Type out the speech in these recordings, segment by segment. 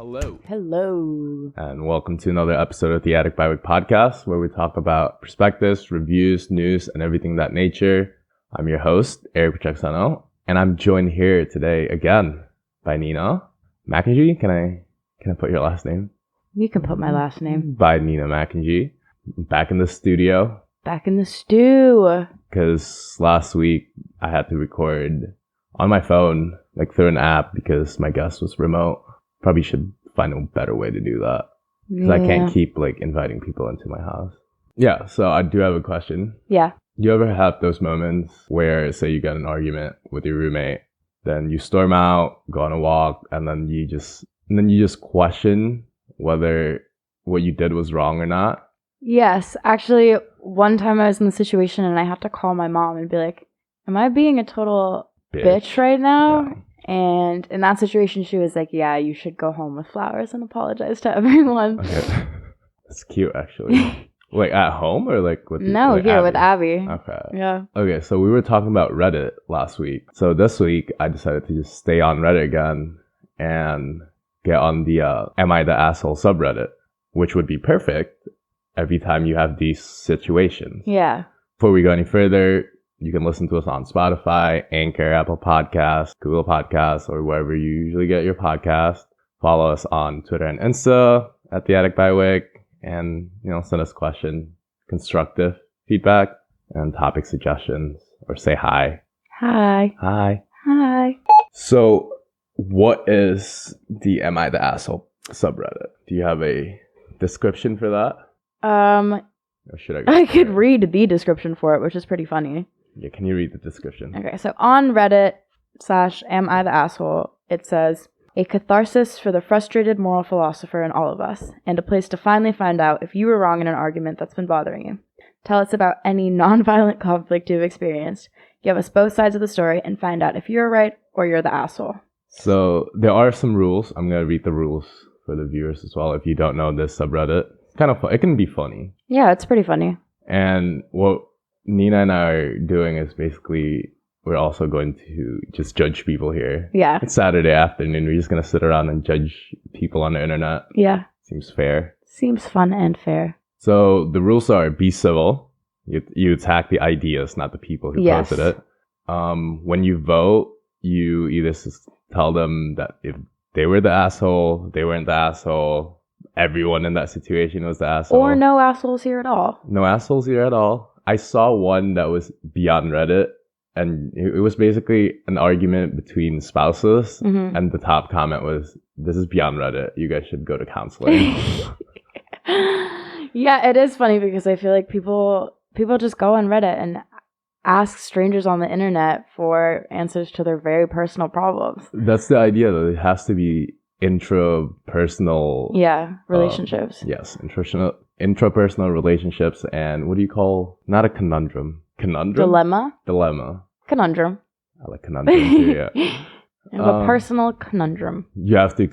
Hello. Hello. And welcome to another episode of the Addict by Week podcast, where we talk about perspectives, reviews, news, and everything of that nature. I'm your host, Eric Pacheco, and I'm joined here today again by Nina McIntyre. Can I put your last name? You can put my last name. By Nina McIntyre. Back in the studio. Back in the stew. Because last week I had to record on my phone, like through an app, because my guest was remote. Probably should find a better way to do that. Because I can't keep like inviting people into my house. Yeah, so I do have a question. Yeah. Do you ever have those moments where, say, you get an argument with your roommate, then you storm out, go on a walk, and then you just question whether what you did was wrong or not? Yes. Actually, one time I was in the situation and I had to call my mom and be like, am I being a total bitch right now? Yeah. And in that situation, she was like, yeah, you should go home with flowers and apologize to everyone. Okay. That's cute, actually. Like at home or like with No, like here Abby? with Abby. Okay. Yeah. Okay, so we were talking about Reddit last week. So this week, I decided to just stay on Reddit again and get on the AmITheAsshole subreddit, which would be perfect every time you have these situations. Yeah. Before we go any further, you can listen to us on Spotify, Anchor, Apple Podcasts, Google Podcasts, or wherever you usually get your podcast. Follow us on Twitter and Insta at The Addict by Week, and send us questions, constructive feedback, and topic suggestions, or say hi. Hi. Hi. Hi. So, what is the Am I the Asshole subreddit? Do you have a description for that? Or should I could read the description for it, which is pretty funny. Yeah, can you read the description? Okay, so on Reddit /AmITheAsshole, it says, a catharsis for the frustrated moral philosopher in all of us, and a place to finally find out if you were wrong in an argument that's been bothering you. Tell us about any non-violent conflict you've experienced. Give us both sides of the story and find out if you're right or you're the asshole. So there are some rules. I'm going to read the rules for the viewers as well. If you don't know this subreddit, it's kind of fun. It can be funny. Yeah, it's pretty funny. And what Nina and I are doing is basically, we're also going to just judge people here. Yeah. It's Saturday afternoon. We're just going to sit around and judge people on the internet. Yeah. Seems fair. Seems fun and fair. So the rules are be civil. You attack the ideas, not the people who posted it. When you vote, you either tell them that if they were the asshole, they weren't the asshole, everyone in that situation was the asshole. Or no assholes here at all. No assholes here at all. I saw one that was beyond Reddit, and it was basically an argument between spouses, and the top comment was, this is beyond Reddit. You guys should go to counseling. Yeah, it is funny because I feel like people just go on Reddit and ask strangers on the internet for answers to their very personal problems. That's the idea, though. It has to be intrapersonal. Yeah, relationships. Yes, intrapersonal relationships, and what do you call, not a conundrum? Dilemma. Conundrum. I like conundrum too, yeah. A personal conundrum. You have to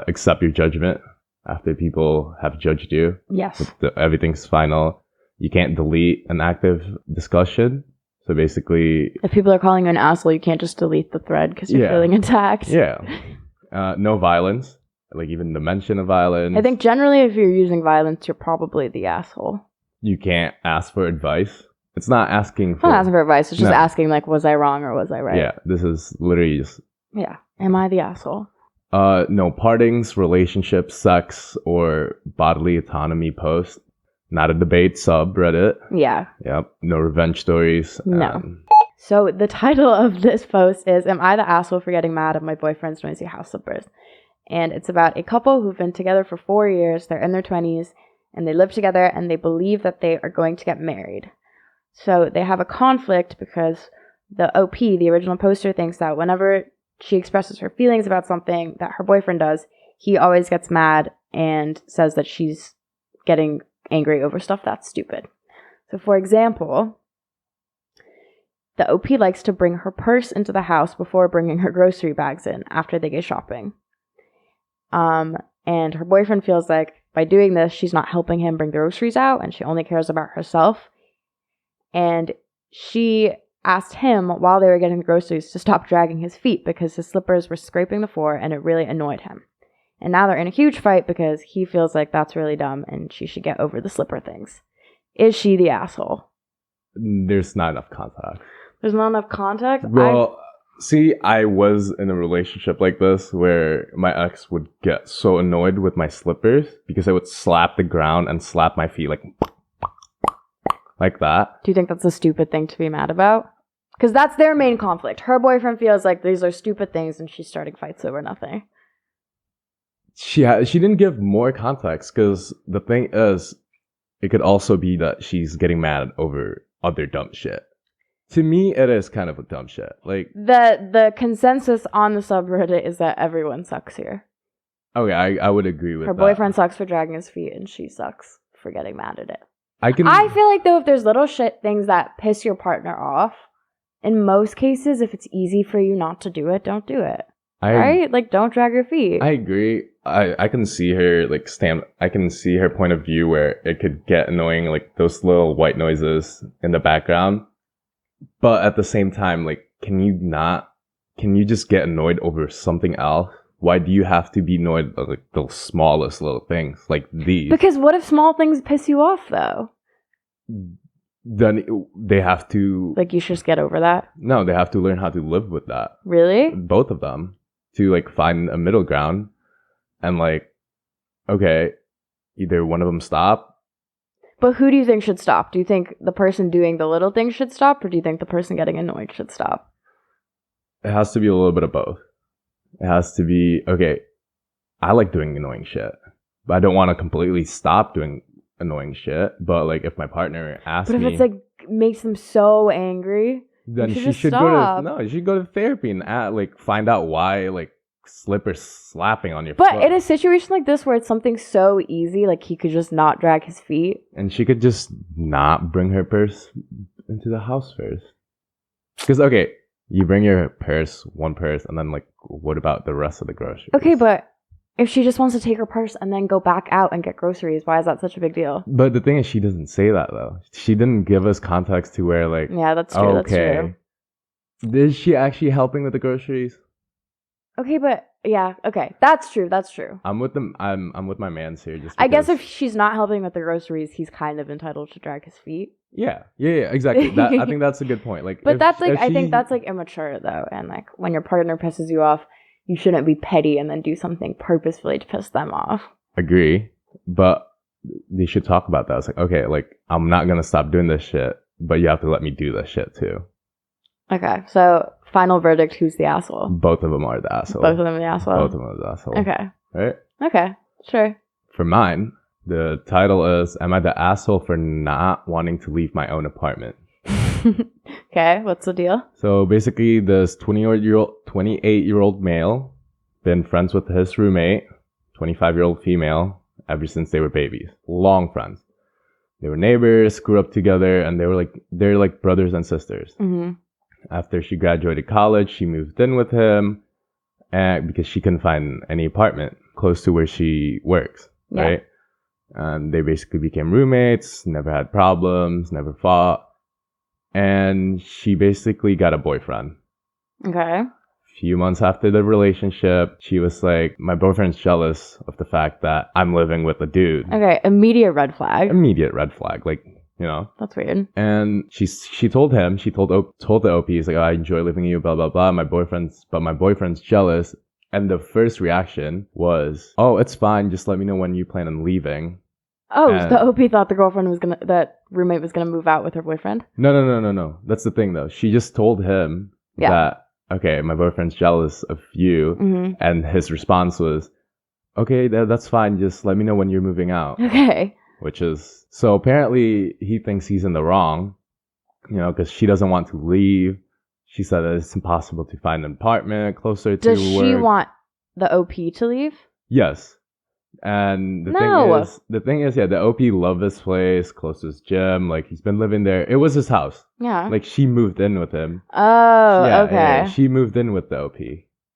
accept your judgment after people have judged you. Yes. Everything's final. You can't delete an active discussion. So basically, if people are calling you an asshole, you can't just delete the thread because you're feeling attacked. Yeah. No violence. Like even the mention of violence. I think generally if you're using violence, you're probably the asshole. You can't ask for advice. It's not asking for... It's not asking for advice. It's just asking, like, was I wrong or was I right? Yeah, this is literally just... Yeah. Am I the asshole? No partings, relationships, sex, or bodily autonomy posts. Not a debate subreddit. Yeah. Yep. No revenge stories. No. So the title of this post is, Am I the Asshole for Getting Mad at My Boyfriend's Noisy House Slippers? And it's about a couple who've been together for 4 years. They're in their 20s, and they live together, and they believe that they are going to get married. So they have a conflict because the OP, the original poster, thinks that whenever she expresses her feelings about something that her boyfriend does, he always gets mad and says that she's getting angry over stuff that's stupid. So for example, the OP likes to bring her purse into the house before bringing her grocery bags in after they go shopping. And her boyfriend feels like by doing this, she's not helping him bring the groceries out and she only cares about herself. And she asked him while they were getting the groceries to stop dragging his feet because his slippers were scraping the floor and it really annoyed him. And now they're in a huge fight because he feels like that's really dumb and she should get over the slipper things. Is she the asshole? There's not enough context. There's not enough context? Well, see, I was in a relationship like this where my ex would get so annoyed with my slippers because I would slap the ground and slap my feet like that. Do you think that's a stupid thing to be mad about? Because that's their main conflict. Her boyfriend feels like these are stupid things and she's starting fights over nothing. She didn't give more context because the thing is, it could also be that she's getting mad over other dumb shit. To me, it is kind of a dumb shit. Like the consensus on the subreddit is that everyone sucks here. Okay, I would agree with that. Her boyfriend sucks for dragging his feet and she sucks for getting mad at it. I feel like, though, if there's little shit things that piss your partner off, in most cases, if it's easy for you not to do it, don't do it. Right? Like, don't drag your feet. I agree. I can see her, like, I can see her point of view where it could get annoying, like, those little white noises in the background. But at the same time, like, can you just get annoyed over something else? Why do you have to be annoyed at, like, the smallest little things, like these? Because what if small things piss you off, though? Then they have to... Like, you should just get over that? No, they have to learn how to live with that. Really? Both of them. To, like, find a middle ground. And, like, okay, either one of them stop. But who do you think should stop? Do you think the person doing the little things should stop? Or do you think the person getting annoyed should stop? It has to be a little bit of both. It has to be, okay, I like doing annoying shit. But I don't want to completely stop doing annoying shit. But, like, if my partner asks me... But if it's, like, makes them so angry... Then she should go to therapy and like find out why like slipper slapping on your foot. But in a situation like this where it's something so easy, like he could just not drag his feet. And she could just not bring her purse into the house first. Because, okay, you bring your purse, one purse, and then like what about the rest of the groceries? Okay, but if she just wants to take her purse and then go back out and get groceries, why is that such a big deal? But the thing is, she doesn't say that, though. She didn't give us context to where, like... Yeah, that's true, that's true. Is she actually helping with the groceries? Okay, but... Yeah, okay. That's true, that's true. I'm with them. I'm with my mans here. Just I guess if she's not helping with the groceries, he's kind of entitled to drag his feet. Yeah, exactly. I think that's a good point. Like, but that's, like, I think that's, like, immature, though. And, like, when your partner pisses you off, you shouldn't be petty and then do something purposefully to piss them off. Agree. But they should talk about that. It's like, okay, like, I'm not going to stop doing this shit, but you have to let me do this shit too. Okay, so final verdict, who's the asshole? Both of them are the asshole. Both of them are the asshole? Both of them are the asshole. Okay. Right? Okay, sure. For mine, the title is, Am I the Asshole for Not Wanting to Leave My Own Apartment? Okay, what's the deal? So basically, this 28-year-old male been friends with his roommate, 25-year-old female, ever since they were babies. Long friends. They were neighbors, grew up together, and they're like brothers and sisters. Mm-hmm. After she graduated college, she moved in with him, and because she couldn't find any apartment close to where she works, right? And they basically became roommates, never had problems, never fought. And she basically got a boyfriend. Okay. Few months after the relationship, she was like, my boyfriend's jealous of the fact that I'm living with a dude. Okay, immediate red flag. Immediate red flag, like, you know. That's weird. And she told him, told the OP, he's like, oh, I enjoy living with you, blah, blah, blah. My boyfriend's jealous. And the first reaction was, oh, it's fine, just let me know when you plan on leaving. Oh, so the OP thought that roommate was gonna move out with her boyfriend? No. That's the thing, though. She just told him that, okay, my boyfriend's jealous of you. Mm-hmm. And his response was, okay, that's fine. Just let me know when you're moving out. Okay. Which is, so apparently he thinks he's in the wrong, you know, because she doesn't want to leave. She said that it's impossible to find an apartment closer to work. Does she want the OP to leave? Yes. And the thing is, the OP loved this place, close to his gym. Like, he's been living there. It was his house. Yeah. Like, she moved in with him. Oh, okay. Yeah, she moved in with the OP.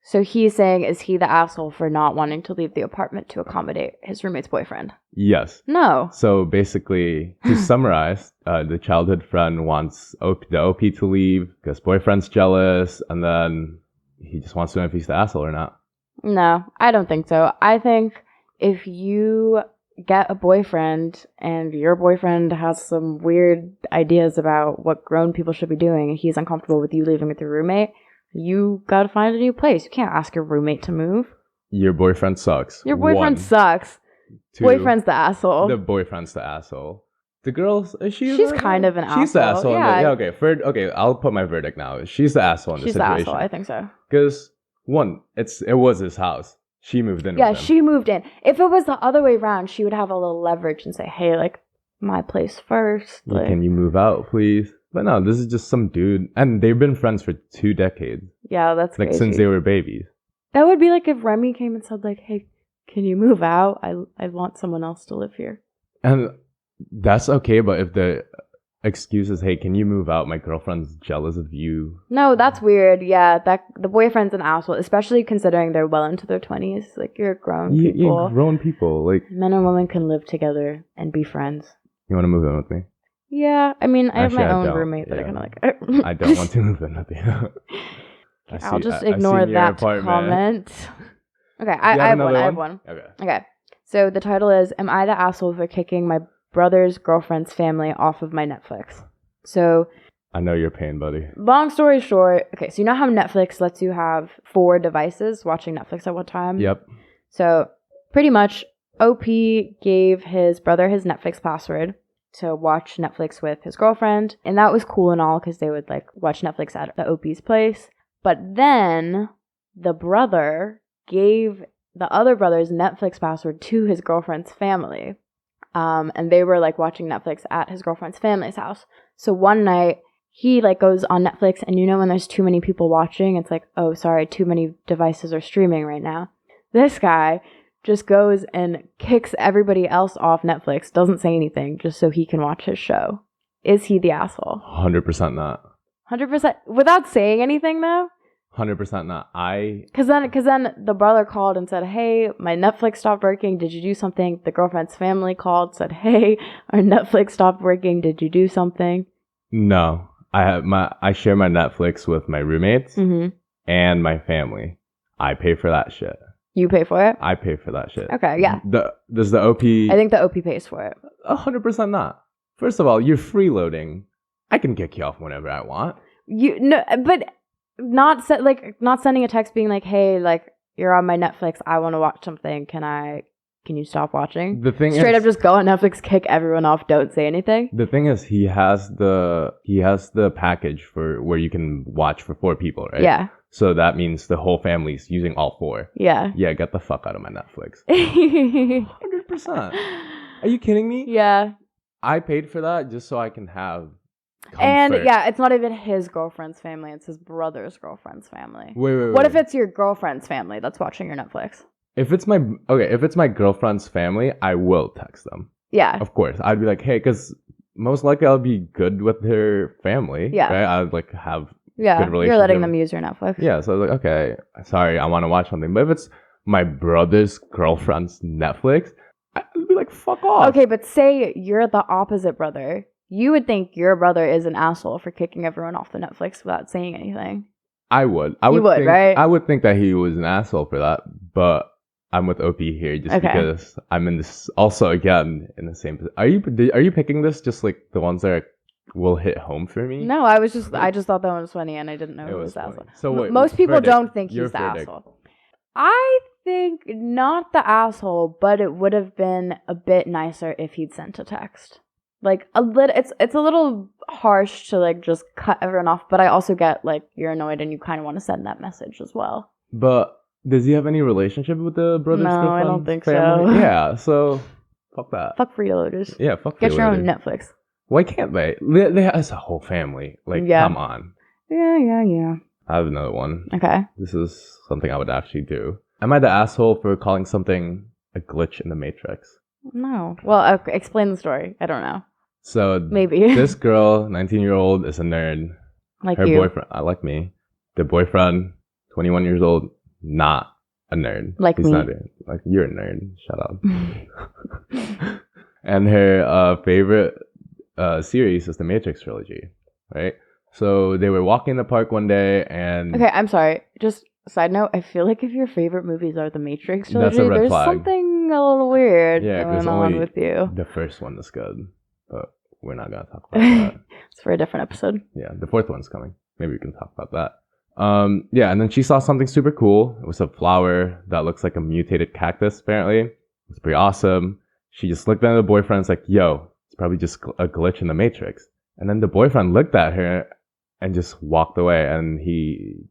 So he's saying, is he the asshole for not wanting to leave the apartment to accommodate his roommate's boyfriend? Yes. No. So basically, to summarize, the childhood friend wants the OP to leave because boyfriend's jealous, and then he just wants to know if he's the asshole or not. No, I don't think so. I think if you get a boyfriend and your boyfriend has some weird ideas about what grown people should be doing and he's uncomfortable with you leaving with your roommate, you gotta find a new place. You can't ask your roommate to move. Your boyfriend sucks. Your boyfriend 1. sucks. 2, Boyfriend's the asshole. the boyfriend's the asshole. The girl's She's kind of an asshole. She's the asshole. Yeah. Okay. Okay. I'll put my verdict now. She's the asshole in this She's the situation. asshole. I think so. Because 1, it was his house. She moved in. Yeah, with him. she moved in. If it was the other way around, she would have a little leverage and say, "Hey, like my place first. Like, Can you move out, please?" But no, this is just some dude, and they've been friends for 2 decades. Yeah, that's Like crazy. since they were babies. That would be like if Remy came and said, like, "Hey, can you move out? I want someone else to live here." And that's okay, but if the excuse is, "Hey, can you move out? My girlfriend's jealous of you." No, that's weird. Yeah, that the boyfriend's an asshole, especially considering they're well into their 20s. Like, you're grown people. You're grown people. Like, Men and women can live together and be friends. you want to move in with me? Yeah, I mean, I have Actually, my I own don't. roommate that I Yeah. kind of like. I don't want to move in with you. I'll just ignore that comment. Okay, I have one. I have one. Okay. So the title is, Am I the Asshole for Kicking My Brother's Girlfriend's Family Off of My Netflix? So, I know your pain, buddy. long story short, okay, so you know how Netflix lets you have 4 devices watching Netflix at one time? Yep. So, pretty much, OP gave his brother his Netflix password to watch Netflix with his girlfriend, and that was cool and all because they would, like, watch Netflix at the OP's place. But then, the brother gave the other brother's Netflix password to his girlfriend's family. And they were like watching Netflix at his girlfriend's family's house. So one night he like goes on Netflix, and you know when there's too many people watching, it's like, oh, sorry, too many devices are streaming right now. This guy just goes and kicks everybody else off Netflix, doesn't say anything, just so he can watch his show. Is he the asshole? 100% not. 100% without saying anything though? 100% not. Cause then the brother called and said, "Hey, my Netflix stopped working. Did you do something?" The girlfriend's family called, said, "Hey, our Netflix stopped working. Did you do something?" No. I share my Netflix with my roommates and my family. I pay for that shit. You pay for it? I pay for that shit. Okay, yeah. Does the OP? I think the OP pays for it. 100% not. First of all, you're freeloading. I can kick you off whenever I want. But not sending a text being like, "Hey, like you're on my Netflix. I want to watch something. Can you stop watching?" The thing Straight is, up just go on Netflix, kick everyone off, don't say anything. The thing is, he has the package for where you can watch for 4 people, right? Yeah. So that means the whole family's using all 4. Yeah. Yeah, get the fuck out of my Netflix. 100%. Are you kidding me? Yeah. I paid for that just so I can have comfort. And yeah, it's not even his girlfriend's family, it's his brother's girlfriend's family. Wait. What if it's your girlfriend's family that's watching your Netflix? If it's my girlfriend's family, I will text them. Yeah. Of course. I'd be like, "Hey," because most likely I'll be good with her family. Yeah. Right? I'd like have Yeah. good relationship. You're letting them use your Netflix. Yeah, so I was like, okay, sorry, I want to watch something. But if it's my brother's girlfriend's Netflix, I'd be like, fuck off. Okay, but say you're the opposite brother. You would think your brother is an asshole for kicking everyone off the Netflix without saying anything. I would. You would, think, right? I would think that he was an asshole for that, but I'm with OP here just because I'm in this, also again, in the same position. Are you picking this just like the ones that will hit home for me? No, I just thought that one was funny and I didn't know who was the asshole. So wait, most people verdict. don't think Your he's the verdict. asshole. I think not the asshole, but it would have been a bit nicer if he'd sent a text. Like a little, it's a little harsh to like just cut everyone off, but I also get like you're annoyed and you kind of want to send that message as well. But does he have any relationship with the brother's girlfriend? No, I don't think family? so. Yeah, so fuck that. Fuck freeloaders. Yeah, fuck Get your own freeloaders. Netflix. Why can't they? That's a whole family. Like, Yeah. come on. Yeah. I have another one. Okay. This is something I would actually do. Am I the asshole for calling something a glitch in the Matrix? No. Well, okay, explain the story. I don't know. So Maybe. this girl, 19-year-old, is a nerd. Like Her you. boyfriend, like me. The boyfriend, 21 years old, not a nerd. Like He's me. not like, you're a nerd. Shut up. And her favorite series is the Matrix trilogy, right? So they were walking in the park one day and... Okay, I'm sorry. Just Side note, I feel like if your favorite movies are the Matrix That's a trilogy, red there's flag. something a little weird Yeah, because going on only with you. the first one is good, but we're not gonna talk about that. It's for a different episode. Yeah, the fourth one's coming. Maybe we can talk about that. Yeah, and then she saw something super cool. It was a flower that looks like a mutated cactus, apparently. It's pretty awesome. She just looked at the boyfriend and was like, yo, it's probably just a glitch in the Matrix. And then the boyfriend looked at her and just walked away. And she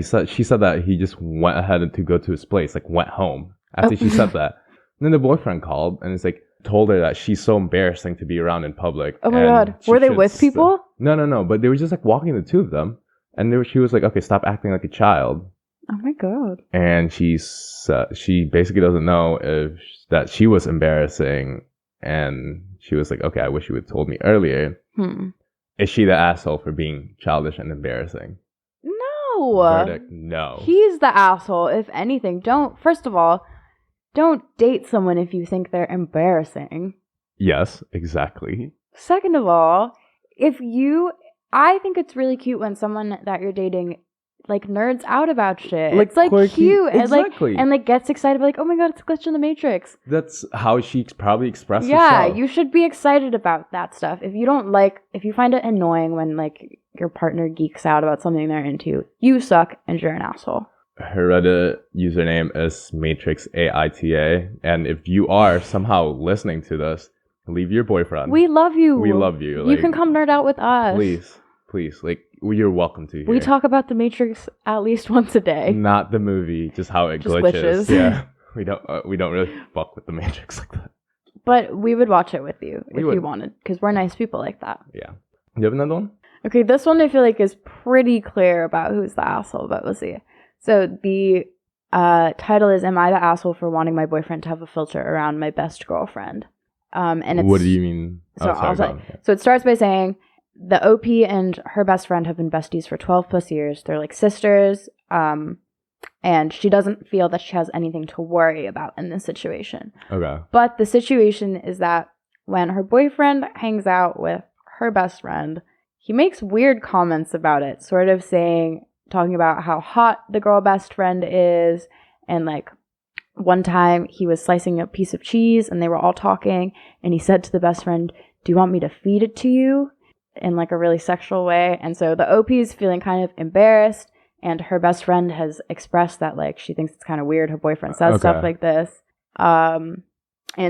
said that he just went ahead to go to his place, like went home after she said that. And then the boyfriend called and it's like, told her that she's so embarrassing to be around in public. Oh my God. Were they with people? No. But they were just like walking, the two of them. And she was like, okay, stop acting like a child. Oh my God. And she basically doesn't know that she was embarrassing. And she was like, okay, I wish you would have told me earlier. Is she the asshole for being childish and embarrassing? No. Verdict, no. He's the asshole. If anything, first of all, don't date someone if you think they're embarrassing. Yes, exactly. Second of all, I think it's really cute when someone that you're dating like nerds out about shit. Like, it's like quirky, cute exactly. and like gets excited, like, oh my God, it's a glitch in the Matrix. That's how she probably expressed herself. herself. You should be excited about that stuff. If you find it annoying when like your partner geeks out about something they're into, you suck and you're an asshole. Her Reddit username is MatrixAITA, and if you are somehow listening to this, leave your boyfriend. We love you. We love you. You can come nerd out with us. Please, like, you're welcome to here. We talk about the Matrix at least once a day. Not the movie, just how it glitches. Yeah, we don't really fuck with the Matrix like that. But we would watch it with you if you wanted, because we're nice people like that. Yeah. You have another one? Okay, this one I feel like is pretty clear about who's the asshole, but we'll see. So the title is, "Am I the asshole for wanting my boyfriend to have a filter around my best girlfriend?" And it's, what do you mean? So it starts by saying, the OP and her best friend have been besties for 12 plus years. They're like sisters. And she doesn't feel that she has anything to worry about in this situation. Okay. But the situation is that when her boyfriend hangs out with her best friend, he makes weird comments about it, sort of talking about how hot the girl best friend is. And like one time he was slicing a piece of cheese and they were all talking and he said to the best friend, "Do you want me to feed it to you?" in like a really sexual way. And so the OP is feeling kind of embarrassed, and her best friend has expressed that like she thinks it's kind of weird her boyfriend says stuff like this. And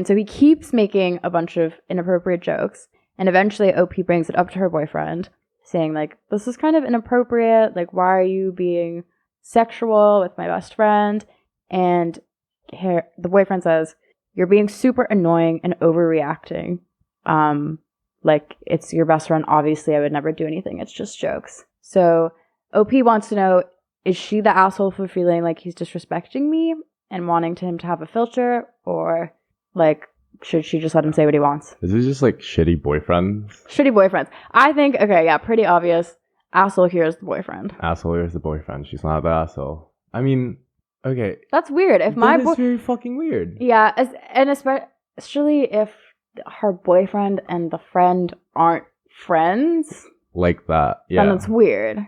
so he keeps making a bunch of inappropriate jokes, and eventually OP brings it up to her boyfriend, saying like, "This is kind of inappropriate, like why are you being sexual with my best friend?" And the boyfriend says, "You're being super annoying and overreacting. Like, it's your best friend. Obviously, I would never do anything. It's just jokes." So OP wants to know, is she the asshole for feeling like he's disrespecting me and wanting him to have a filter? Or, like, should she just let him say what he wants? Is it just, like, shitty boyfriends? Shitty boyfriends. I think, okay, yeah, pretty obvious. Asshole here is the boyfriend. Asshole here is the boyfriend. She's not the asshole. I mean, okay. That's weird. If that is very fucking weird. Yeah, and especially if her boyfriend and the friend aren't friends. Like that, yeah. Then it's weird.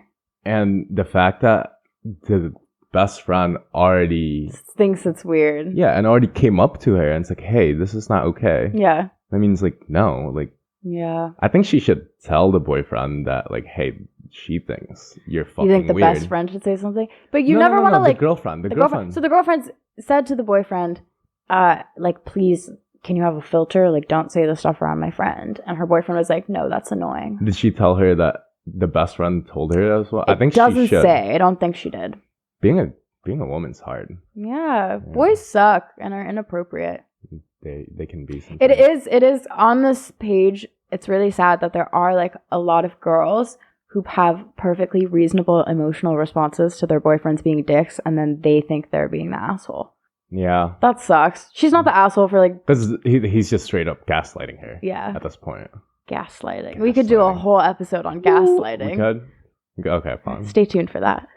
And the fact that the best friend already thinks it's weird. Yeah, and already came up to her and it's like, "Hey, this is not okay." Yeah. That means like, no, like. Yeah. I think she should tell the boyfriend that, like, hey, she thinks you're fucking weird. You think the best friend should say something? But you never want to, like... The girlfriend. So the girlfriend said to the boyfriend, like, "Please, can you have a filter? Like, don't say this stuff around my friend." And her boyfriend was like, "No, that's annoying." Did she tell her that the best friend told her as well? I think she should. It doesn't say. I don't think she did. Being a woman's hard. Yeah. Boys suck and are inappropriate. They can be sometimes. It is on this page. It's really sad that there are like a lot of girls who have perfectly reasonable emotional responses to their boyfriends being dicks, and then they think they're being the asshole. Yeah. That sucks. She's not the asshole for like... Because he's just straight up gaslighting her. Yeah. At this point. Gaslighting. We could do a whole episode on gaslighting. We could? Okay, fine. Stay tuned for that.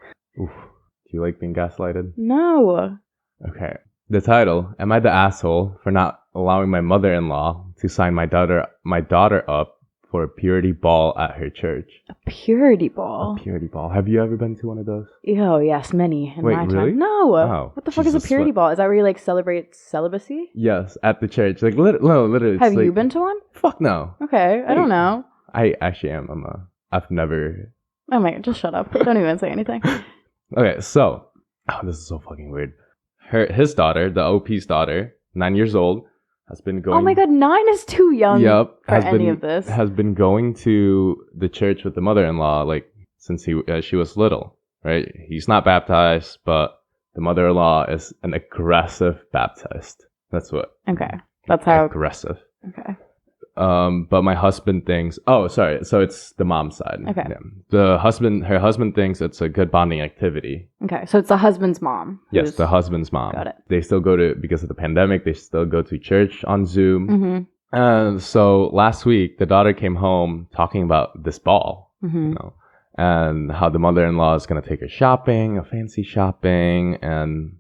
Oof. Do you like being gaslighted? No. Okay. The title, "Am I the asshole for not allowing my mother-in-law to sign my daughter up for a purity ball at her church. A purity ball? A purity ball. Have you ever been to one of those? Oh, yes, many in Wait, my really? time. No. Oh, what the fuck is a purity ball? Is that where you like celebrate celibacy? Yes, at the church. Like, literally. Have you been to one? Fuck no. Okay, I don't know. I actually am. I've never... Oh my god, just shut up. Don't even say anything. Okay, so... Oh, this is so fucking weird. His daughter, the OP's daughter, 9 years old, has been going... Oh my god, 9 is too young for any of this. Has been going to the church with the mother-in-law, like, since she was little, right? He's not baptized, but the mother-in-law is an aggressive Baptist. That's what... Okay, that's how... Aggressive. Okay. But my husband thinks... Oh, sorry. So it's the mom's side. Okay. Yeah. Her husband thinks it's a good bonding activity. Okay, so it's the husband's mom. Yes, the husband's mom. Got it. They still because of the pandemic, they still go to church on Zoom. Mm-hmm. And so last week, the daughter came home talking about this ball, Mm-hmm. and how the mother-in-law is going to take her shopping, a fancy shopping. And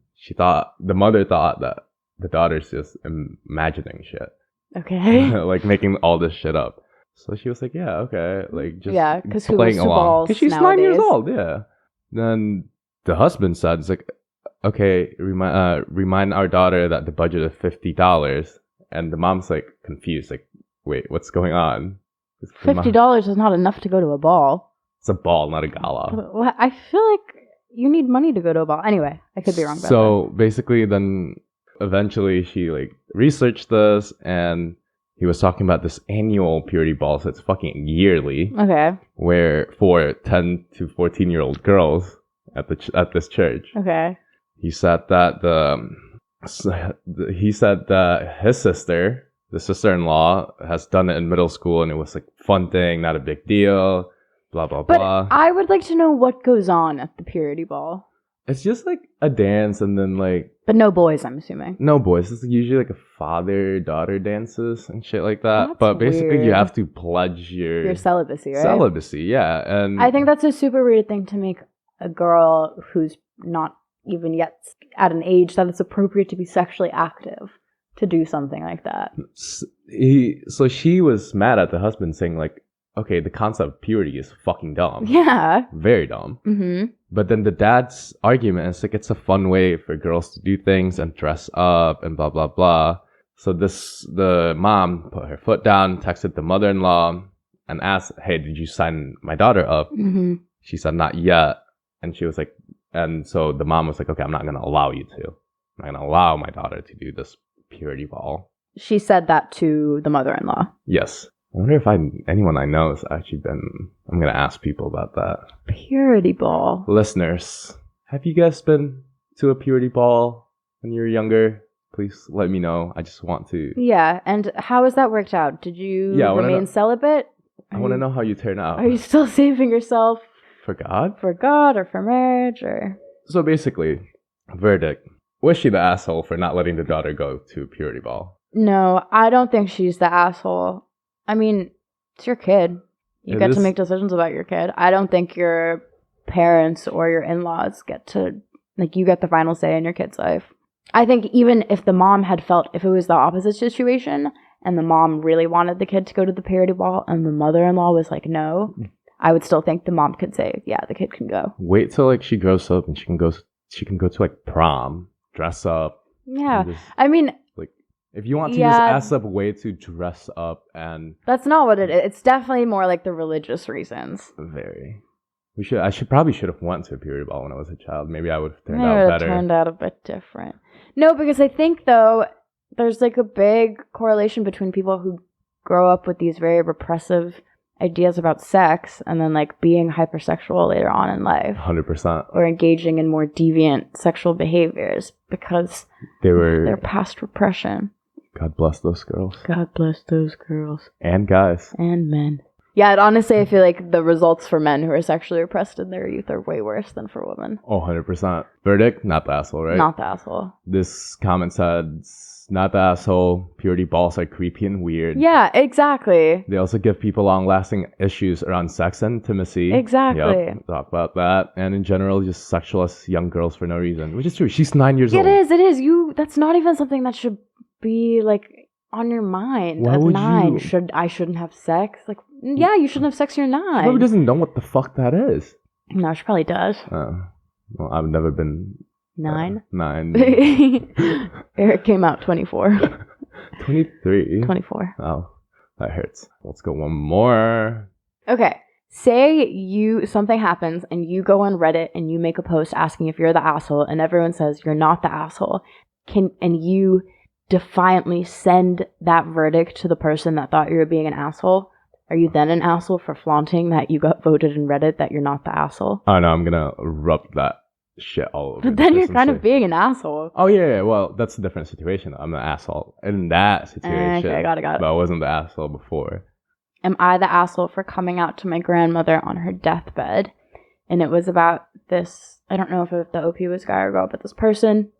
the mother thought that the daughter's just imagining shit. Okay. Like making all this shit up. So she was like, yeah, okay. Like just because playing along. Because she's nowadays? 9 years old, yeah. Then the husband said, it's like, okay, remind our daughter that the budget is $50. And the mom's like confused, like, wait, what's going on? $50 is not enough to go to a ball. It's a ball, not a gala. Well, I feel like you need money to go to a ball. Anyway, I could be wrong about that. So basically then eventually she like researched this, and he was talking about this annual purity ball, so it's fucking yearly. Okay. Where for 10 to 14-year-old girls at this church. Okay. He said that his sister, the sister-in-law, has done it in middle school, and it was like fun thing, not a big deal, blah blah blah. But I would like to know what goes on at the purity ball. It's just like a dance, and then like... But no boys, I'm assuming. No boys. It's usually like a father-daughter dances and shit like that. That's but basically weird. You have to pledge your celibacy, right? Celibacy, yeah. And I think that's a super weird thing to make a girl who's not even yet at an age that it's appropriate to be sexually active to do something like that. So she was mad at the husband, saying like, okay, the concept of purity is fucking dumb. Yeah. Very dumb. Mm-hmm. But then the dad's argument is like, it's a fun way for girls to do things and dress up and blah, blah, blah. So the mom put her foot down, texted the mother-in-law and asked, hey, did you sign my daughter up? Mm-hmm. She said, not yet. And she was like, and so the mom was like, okay, I'm not going to allow you to. I'm not going to allow my daughter to do this purity ball. She said that to the mother-in-law. Yes. I wonder if anyone I know has actually been... I'm going to ask people about that. Purity ball. Listeners, have you guys been to a purity ball when you were younger? Please let me know. I just want to... Yeah, and how has that worked out? Did you remain celibate? I want to know how you turn out. Are you still saving yourself? For God? For God or for marriage or... So basically, verdict. Was she the asshole for not letting the daughter go to a purity ball? No, I don't think she's the asshole. I mean, it's your kid. You get to make decisions about your kid. I don't think your parents or your in-laws get to, like, you get the final say in your kid's life. I think even if the mom had felt, if it was the opposite situation, and the mom really wanted the kid to go to the purity ball, and the mother-in-law was like, no, I would still think the mom could say, yeah, the kid can go. Wait till, like, she grows up and she can go to, like, prom, dress up. Yeah. I mean... If you want to use ass up way to dress up and... That's not what it is. It's definitely more like the religious reasons. Very. I probably should have went to a purity ball when I was a child. Maybe I would have turned out better. Turned out a bit different. No, because I think, though, there's like a big correlation between people who grow up with these very repressive ideas about sex and then like being hypersexual later on in life. 100%. Or engaging in more deviant sexual behaviors because they're past repression. God bless those girls. God bless those girls. And guys. And men. Yeah, and honestly, I feel like the results for men who are sexually repressed in their youth are way worse than for women. Oh, 100%. Verdict, not the asshole, right? Not the asshole. This comment said, not the asshole, purity balls are creepy and weird. Yeah, exactly. They also give people long-lasting issues around sex and intimacy. Exactly. Yep, talk about that. And in general, just sexualize young girls for no reason, which is true. She's 9 years old. It is. That's not even something that should be like on your mind Why at would 9? you? Shouldn't have sex? Like, yeah, you shouldn't have sex. You're 9. She probably doesn't know what the fuck that is. No, she probably does. Well, I've never been 9. 9. Eric came out 24. 23. 24. Oh, that hurts. Let's go one more. Okay. Say something happens and you go on Reddit and you make a post asking if you're the asshole and everyone says you're not the asshole. And you defiantly send that verdict to the person that thought you were being an asshole. Are you then an asshole for flaunting that you got voted in Reddit that you're not the asshole? Oh no, I'm gonna rub that shit all over. But then you're kind of being an asshole. Oh yeah, well that's a different situation. I'm an asshole in that situation. Okay, got it. But I wasn't the asshole before. Am I the asshole for coming out to my grandmother on her deathbed? And it was about this, I don't know if the OP was guy or girl, but this person,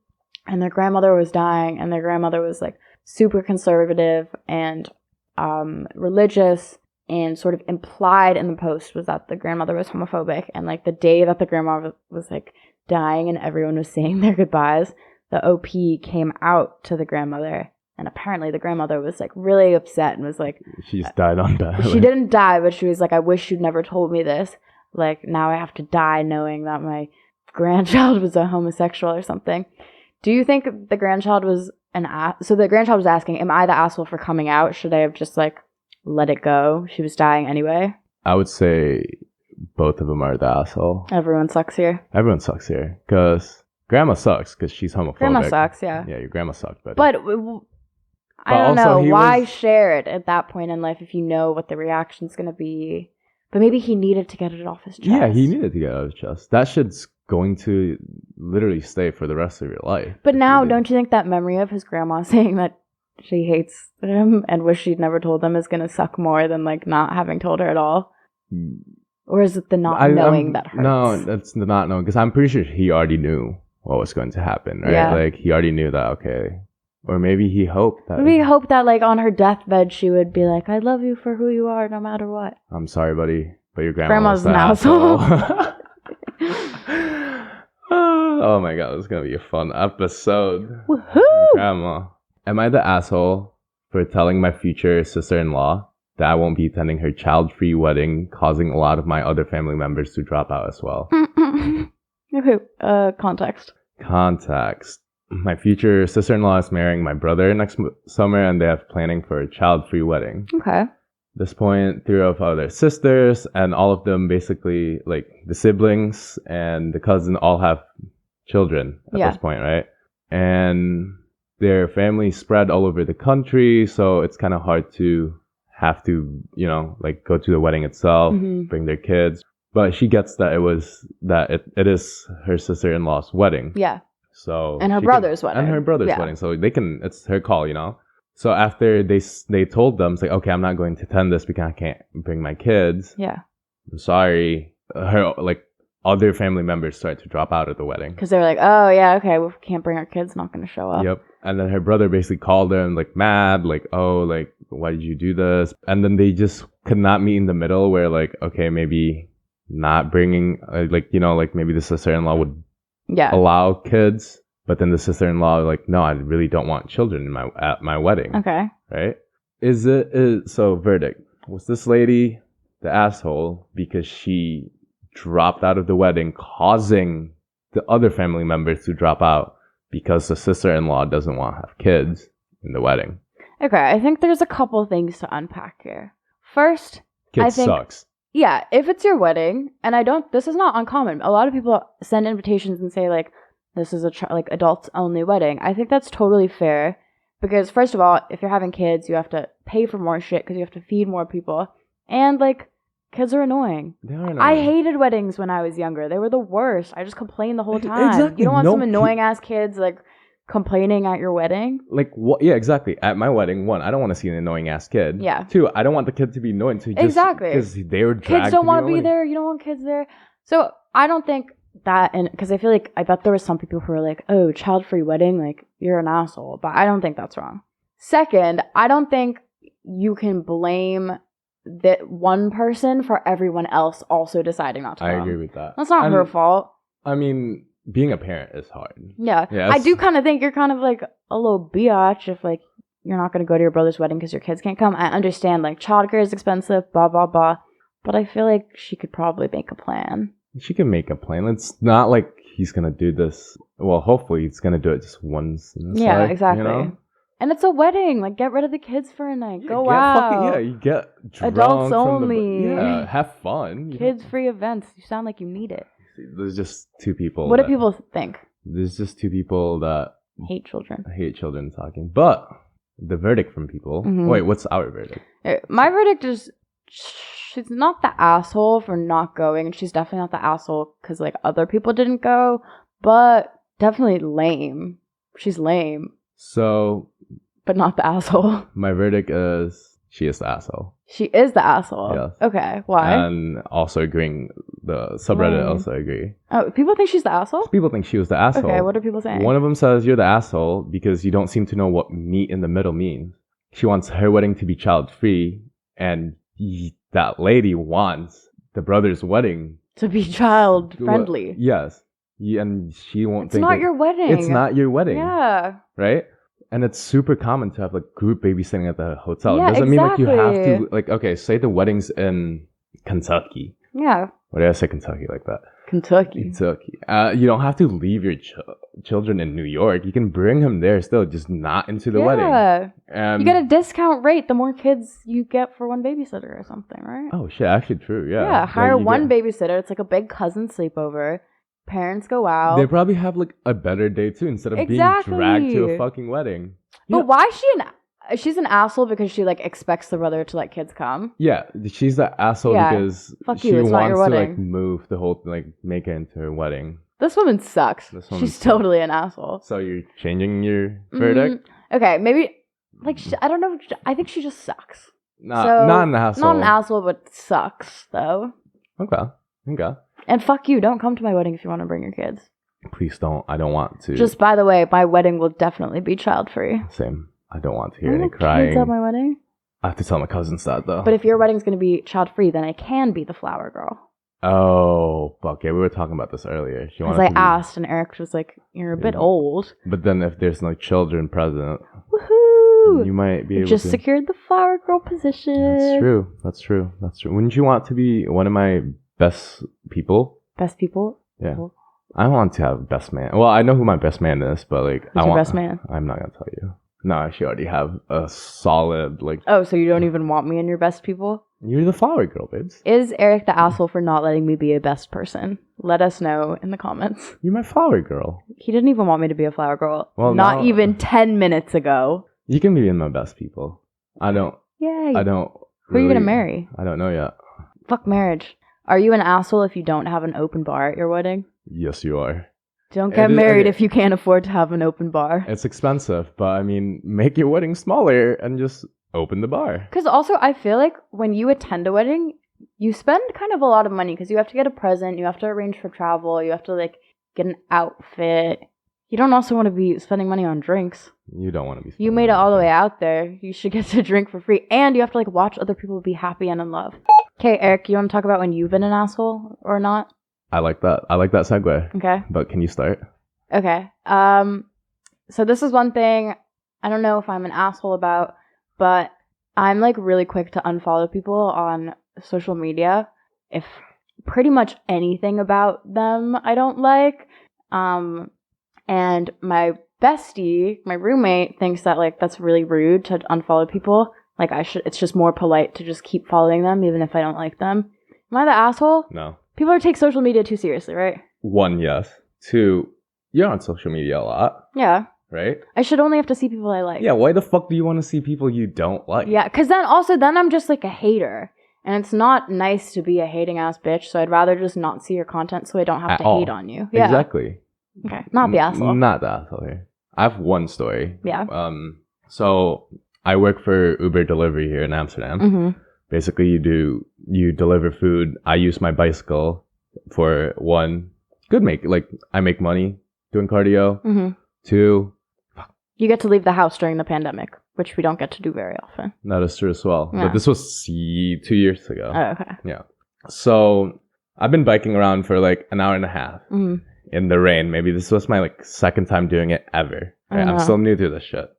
and their grandmother was dying, and their grandmother was like super conservative and religious, and sort of implied in the post was that the grandmother was homophobic. And like the day that the grandma was like dying and everyone was saying their goodbyes, the OP came out to the grandmother. And apparently the grandmother was like really upset and was like... She just died on that. She didn't die, but she was like, I wish you'd never told me this. Like, now I have to die knowing that my grandchild was a homosexual or something. Do you think the grandchild was So the grandchild was asking, am I the asshole for coming out? Should I have just like let it go? She was dying anyway. I would say both of them are the asshole. Everyone sucks here. Everyone sucks here. Because grandma sucks because she's homophobic. Grandma sucks, yeah. Yeah, your grandma sucked, buddy. But I don't know. Why share it at that point in life if you know what the reaction's going to be? But maybe he needed to get it off his chest. Yeah, he needed to get it off his chest. That shit's going to literally stay for the rest of your life. But now, don't you think that memory of his grandma saying that she hates him and wish she'd never told him is going to suck more than like not having told her at all? Or is it the not knowing that hurts? No, that's the not knowing. Because I'm pretty sure he already knew what was going to happen, right? Yeah. Like, he already knew that, okay. Or maybe he hoped that... Maybe he hoped that, like, on her deathbed, she would be like, I love you for who you are, no matter what. I'm sorry, buddy, but your grandma's an asshole. Oh my god, this is going to be a fun episode. Woohoo! Grandma. Am I the asshole for telling my future sister-in-law that I won't be attending her child-free wedding, causing a lot of my other family members to drop out as well? Context. My future sister-in-law is marrying my brother next summer, and they have planning for a child-free wedding. Okay. At this point, 3 of other sisters, and all of them basically, like, the siblings and the cousin all have children at this point, right? And their families spread all over the country, so it's kind of hard to have to, you know, like, go to the wedding itself, bring their kids. But she gets that it is her sister-in-law's wedding. Yeah. So and her brother's wedding. And her brother's wedding. So it's her call, you know? So after they told them, it's like, okay, I'm not going to attend this because I can't bring my kids. Yeah. I'm sorry. Her, like, other family members start to drop out of the wedding. Because they're like, oh, yeah, okay, we can't bring our kids, not going to show up. Yep. And then her brother basically called her and, like, mad, like, oh, like, why did you do this? And then they just could not meet in the middle where, like, okay, maybe not bringing, like, you know, like, maybe the sister-in-law would allow kids, but then the sister-in-law like, no, I really don't want children at my wedding. Okay. Right? So verdict. Was this lady the asshole because she dropped out of the wedding, causing the other family members to drop out because the sister-in-law doesn't want to have kids in the wedding? Okay, I think there's a couple things to unpack here. First, Kid sucks. Yeah, if it's your wedding, and this is not uncommon. A lot of people send invitations and say, like, this is like adults only wedding. I think that's totally fair because, first of all, if you're having kids, you have to pay for more shit because you have to feed more people. And, like, kids are annoying. They are annoying. I hated weddings when I was younger. They were the worst. I just complained the whole time. Exactly. You don't want some annoying-ass kids, like, complaining at your wedding? Like, what? Yeah, exactly. At my wedding, 1, I don't want to see an annoying-ass kid. Yeah. 2, I don't want the kid to be annoying. Exactly. Because they were dragged. Kids don't want to be there. You don't want kids there. So I don't think that, and because I feel like, I bet there were some people who were like, oh, child-free wedding, like, you're an asshole. But I don't think that's wrong. Second, I don't think you can blame that one person for everyone else also deciding not to come. I agree with that. That's not her fault. I mean, being a parent is hard. Yeah. I do kind of think you're kind of like a little biatch if, like, you're not going to go to your brother's wedding because your kids can't come. I understand, like, childcare is expensive, blah, blah, blah. But I feel like she could probably make a plan. She can make a plan. It's not like he's going to do this. Well, hopefully he's going to do it just once in his life, exactly. You know? And it's a wedding. Like, get rid of the kids for a night. Go out. You get drunk Adults from only. have fun. Kids-free events. You sound like you need it. There's just two people. What do people think? There's just two people that hate children talking. But the verdict from people. Mm-hmm. Wait, what's our verdict? My verdict is she's not the asshole for not going, and she's definitely not the asshole because like other people didn't go, but definitely lame. She's lame. So, but not the asshole. My verdict is she is the asshole. She is the asshole. Yes. Okay. Why? And also agreeing, the subreddit also agree. Oh, people think she's the asshole? People think she was the asshole. Okay, what are people saying? One of them says you're the asshole because you don't seem to know what meet in the middle means. She wants her wedding to be child-free, and that lady wants the brother's wedding to be child-friendly. Yes. And she won't think... It's not your wedding. It's not your wedding. Yeah. Right? And it's super common to have like group babysitting at the hotel. Yeah, it doesn't exactly. mean like you have to, like, okay, say the wedding's in Kentucky. Yeah. Why did I say Kentucky like that? Kentucky. You don't have to leave your children in New York. You can bring them there still, just not into the wedding. Yeah. You get a discount rate the more kids you get for one babysitter or something, right? Oh, shit. Actually, true. Yeah. Yeah. Hire one babysitter. It's like a big cousin sleepover. Parents go out. They probably have like a better day too instead of being dragged to a fucking wedding. But why is she's an asshole because she like expects the brother to let kids come? Yeah, she's the asshole because she wants to like move the whole like make it into her wedding. This woman sucks. She's totally an asshole. So you're changing your verdict? Okay, maybe like I don't know. I think she just sucks. Not an asshole. Not an asshole, but sucks though. Okay. And fuck you, don't come to my wedding if you want to bring your kids. Please don't. I don't want to. Just by the way, my wedding will definitely be child-free. Same. I don't want to hear any crying. Kids at my wedding? I have to tell my cousins that though. But if your wedding's going to be child-free, then I can be the flower girl. Oh, fuck yeah. We were talking about this earlier. Because I asked and Eric was like, you're a bit old. But then if there's no children present... Woohoo! You might be able to... secured the flower girl position. That's true. Wouldn't you want to be one of my best people? Best people? Yeah. People. I want to have best man. Well, I know who my best man is, but like... Who's your best man? I'm not going to tell you. No, I actually already have a solid like... Oh, so you don't even want me in your best people? You're the flower girl, babes. Is Eric the asshole for not letting me be a best person? Let us know in the comments. You're my flower girl. He didn't even want me to be a flower girl. Well, not even 10 minutes ago. You can be in my best people. I don't... Yay. I don't... Who are you going to marry? I don't know yet. Fuck marriage. Are you an asshole if you don't have an open bar at your wedding? Yes, you are. Don't get married if you can't afford to have an open bar. It's expensive, but I mean, make your wedding smaller and just open the bar. Because also, I feel like when you attend a wedding, you spend kind of a lot of money because you have to get a present, you have to arrange for travel, you have to like get an outfit. You don't also want to be spending money on drinks. You don't want to be. You made it all the way out there. You should get to drink for free, and you have to like watch other people be happy and in love. Okay, Eric, you want to talk about when you've been an asshole or not? I like that. I like that segue. Okay. But can you start? Okay. So this is one thing I don't know if I'm an asshole about, but I'm like really quick to unfollow people on social media if pretty much anything about them I don't like. And my bestie, my roommate, thinks that like that's really rude to unfollow people. Like it's just more polite to just keep following them even if I don't like them. Am I the asshole? No. People take social media too seriously, right? 1, yes. 2, you're on social media a lot. Yeah. Right? I should only have to see people I like. Yeah, why the fuck do you want to see people you don't like? Yeah, because then I'm just like a hater. And it's not nice to be a hating ass bitch, so I'd rather just not see your content so I don't have to hate on you. Yeah. Exactly. Okay, not the asshole. Not the asshole here. I have one story. Yeah. So I work for Uber delivery here in Amsterdam. Mm-hmm. Basically, you deliver food. I use my bicycle for 1, I make money doing cardio. Mm-hmm. 2, you get to leave the house during the pandemic, which we don't get to do very often. That is true as well. Yeah. But this was 2 years ago. Oh, okay. Yeah. So I've been biking around for like an hour and a half in the rain. Maybe this was my like second time doing it ever. Right? I'm still new to this shit.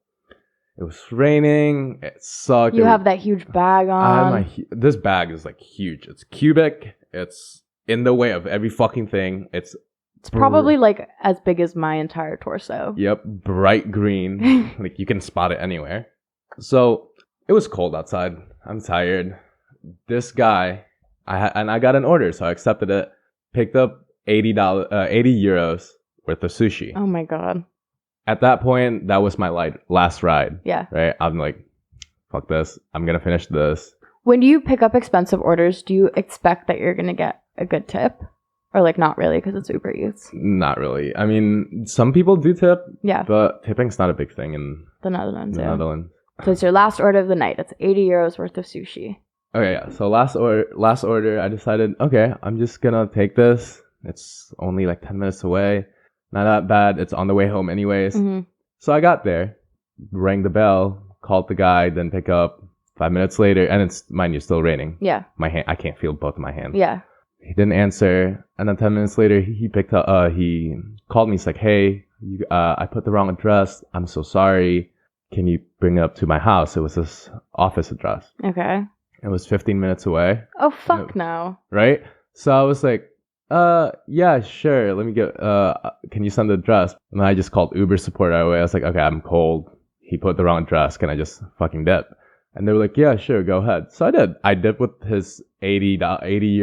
It was raining. It sucked. You have that huge bag on. I had this bag is like huge. It's cubic. It's in the way of every fucking thing. It's probably like as big as my entire torso. Yep, bright green. Like you can spot it anywhere. So it was cold outside. I'm tired. This guy, I got an order, so I accepted it. Picked up €80 worth of sushi. Oh my god. At that point, that was my last ride. Yeah. Right? I'm like, fuck this. I'm going to finish this. When you pick up expensive orders, do you expect that you're going to get a good tip? Or like not really because it's Uber Eats? Not really. I mean, some people do tip. Yeah. But tipping's not a big thing in the Netherlands. So it's your last order of the night. It's €80 worth of sushi. Okay, yeah. So last order, I decided, okay, I'm just going to take this. It's only like 10 minutes away. Not that bad. It's on the way home anyways. Mm-hmm. So I got there, rang the bell, called the guy, then pick up. 5 minutes later, and it's, mind you, still raining. Yeah. My hand, I can't feel both of my hands. Yeah. He didn't answer, and then 10 minutes later, he picked up. He called me. He's like, "Hey, I put the wrong address. I'm so sorry. Can you bring it up to my house? It was this office address. Okay. It was 15 minutes away. Oh fuck no. Right? So I was like, yeah, sure. Let me get. Can you send the address? And then I just called Uber support right away. I was like, okay, I'm cold. He put the wrong address. Can I just fucking dip? And they were like, yeah, sure, go ahead. So I did. I dipped with his €80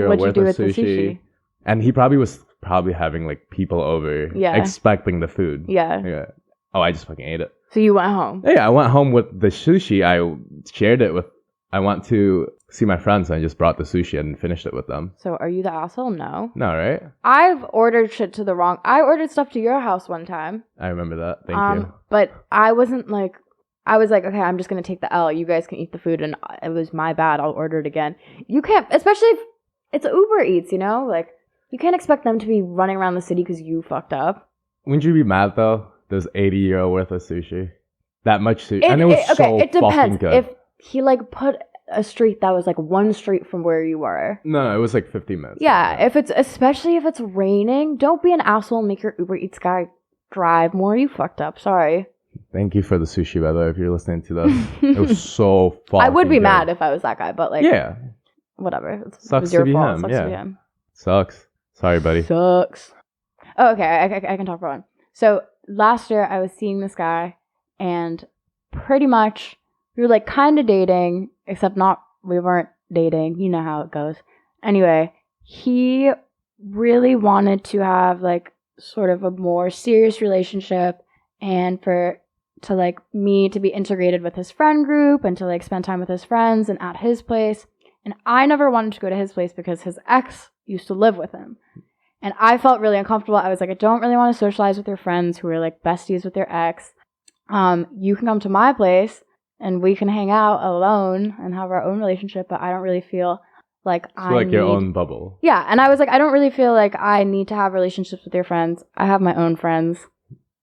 worth of sushi. And he was having like people over, expecting the food. Yeah. Oh, I just fucking ate it. So you went home? Yeah, I went home with the sushi. I shared it with, I went to see my friends and I just brought the sushi and finished it with them. So are you the asshole? No. No, right? I've ordered shit to the wrong. I ordered stuff to your house one time. I remember that. Thank you. But I wasn't like, I was like, okay, I'm just going to take the L. You guys can eat the food, and it was my bad. I'll order it again. You can't, especially if it's Uber Eats, you know? Like, you can't expect them to be running around the city because you fucked up. Wouldn't you be mad, though? There's €80 worth of sushi. That much sushi. And it was so it depends. Fucking good. If he, like, put a street that was, like, one street from where you were. No, it was, like, 15 minutes. Yeah, especially if it's raining, don't be an asshole and make your Uber Eats guy drive more. You fucked up. Sorry. Thank you for the sushi, by the way, if you're listening to this. It was so fucking I would be good. mad if I was that guy, but like, yeah, whatever. It sucks was your to be fault. him. Sucks to be him. Sucks. Sorry, buddy. Sucks. Oh, okay, I can talk for one. So last year I was seeing this guy, and pretty much we were like kind of dating, except we weren't dating. You know how it goes. Anyway, he really wanted to have like sort of a more serious relationship, and to like me to be integrated with his friend group and to like spend time with his friends and at his place. And I never wanted to go to his place because his ex used to live with him. And I felt really uncomfortable. I was like, I don't really want to socialize with your friends who are like besties with their ex. You can come to my place and we can hang out alone and have our own relationship, but I don't really feel like your own bubble. Yeah, and I was like, I don't really feel like I need to have relationships with your friends. I have my own friends.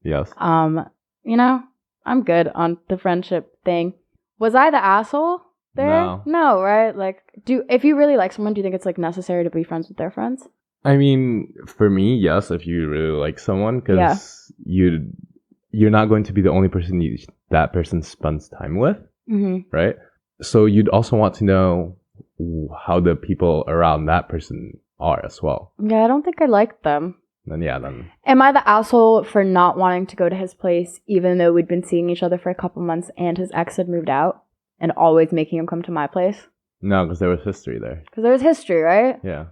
Yes. You know, I'm good on the friendship thing. Was I the asshole there? No, right? Like, if you really like someone, do you think it's like necessary to be friends with their friends? I mean, for me, yes, if you really like someone, because you're not going to be the only person that person spends time with, right? So you'd also want to know how the people around that person are as well. Yeah, I don't think I liked them. Then. Am I the asshole for not wanting to go to his place, even though we'd been seeing each other for a couple months and his ex had moved out, and always making him come to my place? No, because there was history there. Because there was history, right? Yeah.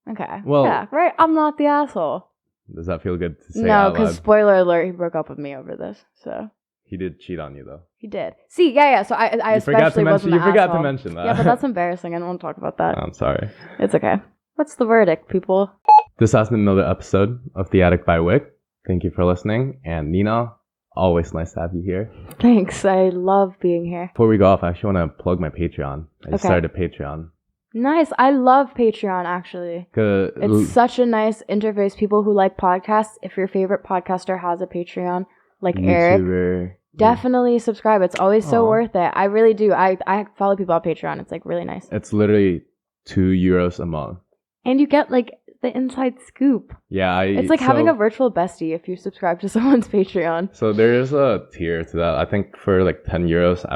Okay. Well, yeah, right. I'm not the asshole. Does that feel good to say? No, because spoiler alert, he broke up with me over this. So he did cheat on you, though. He did. See, yeah. So I especially wasn't the asshole. You forgot to mention that. Yeah, but that's embarrassing. I don't want to talk about that. I'm sorry. It's okay. What's the verdict, people? This has been another episode of The Attic by Wick. Thank you for listening. And Nina, always nice to have you here. Thanks. I love being here. Before we go off, I actually want to plug my Patreon. I just started a Patreon. Nice. I love Patreon, actually. It's such a nice interface. People who like podcasts, if your favorite podcaster has a Patreon, like YouTuber. Eric, definitely subscribe. It's always so worth it. I really do. I follow people on Patreon. It's like really nice. It's literally €2 a month. And you get like the inside scoop. Yeah, It's like having a virtual bestie if you subscribe to someone's Patreon. So there is a tier to that. I think for like €10,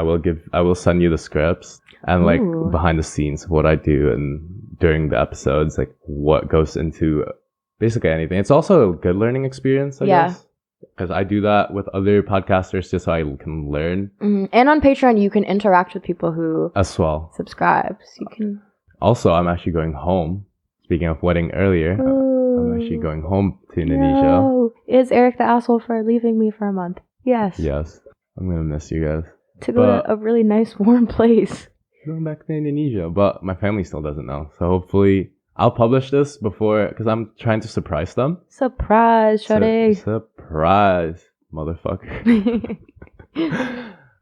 I will send you the scripts and like Ooh. behind the scenes what I do and during the episodes, like what goes into basically anything. It's also a good learning experience, I guess. Because I do that with other podcasters just so I can learn. Mm-hmm. And on Patreon, you can interact with people who as well subscribe. So you can. Also, I'm actually going home. Speaking of wedding earlier, I'm actually going home to Indonesia. No. Is Eric the asshole for leaving me for a month? Yes. Yes. I'm going to miss you guys. To go to a really nice, warm place. Going back to Indonesia, but my family still doesn't know. So hopefully I'll publish this before, because I'm trying to surprise them. Surprise, Shorty. Surprise, motherfucker.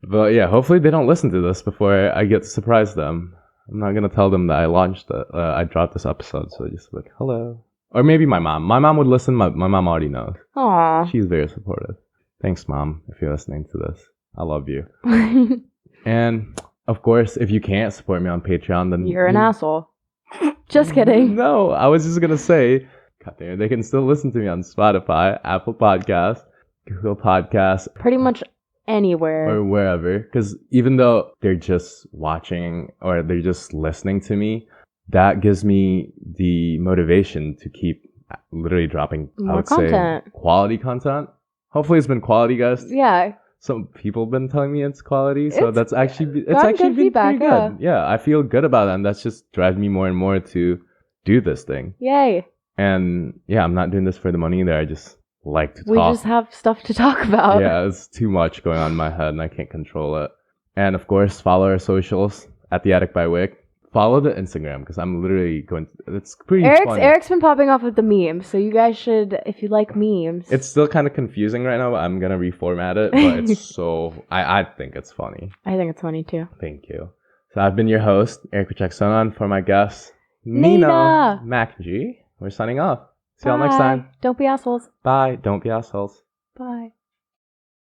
But yeah, hopefully they don't listen to this before I get to surprise them. I'm not going to tell them that I dropped this episode, so just like, hello. Or maybe my mom. My mom would listen. My mom already knows. Aww. She's very supportive. Thanks, Mom, if you're listening to this. I love you. And, of course, if you can't support me on Patreon, then... You're an asshole. Just kidding. No, I was just going to say, God damn it, they can still listen to me on Spotify, Apple Podcasts, Google Podcasts. Pretty much anywhere. Or wherever. Because even though they're just watching or they're just listening to me, that gives me the motivation to keep literally dropping, more I would content. say, quality content. Hopefully it's been quality, guys. Yeah. Some people have been telling me it's quality, so that's actually been feedback, pretty good. Yeah, I feel good about it, and that's just drives me more and more to do this thing. Yay. And yeah, I'm not doing this for the money either. I just like to talk. We just have stuff to talk about. Yeah, it's too much going on in my head, and I can't control it. And of course, follow our socials at The Attic by Wick. Follow the Instagram, because I'm literally going to... It's pretty funny. Eric's been popping off with the memes, so you guys should, if you like memes... It's still kind of confusing right now, but I'm going to reformat it, but it's so... I think it's funny. I think it's funny, too. Thank you. So I've been your host, Eric Jackson, for my guest, Nina MacG. We're signing off. See y'all next time. Don't be assholes. Bye. Don't be assholes.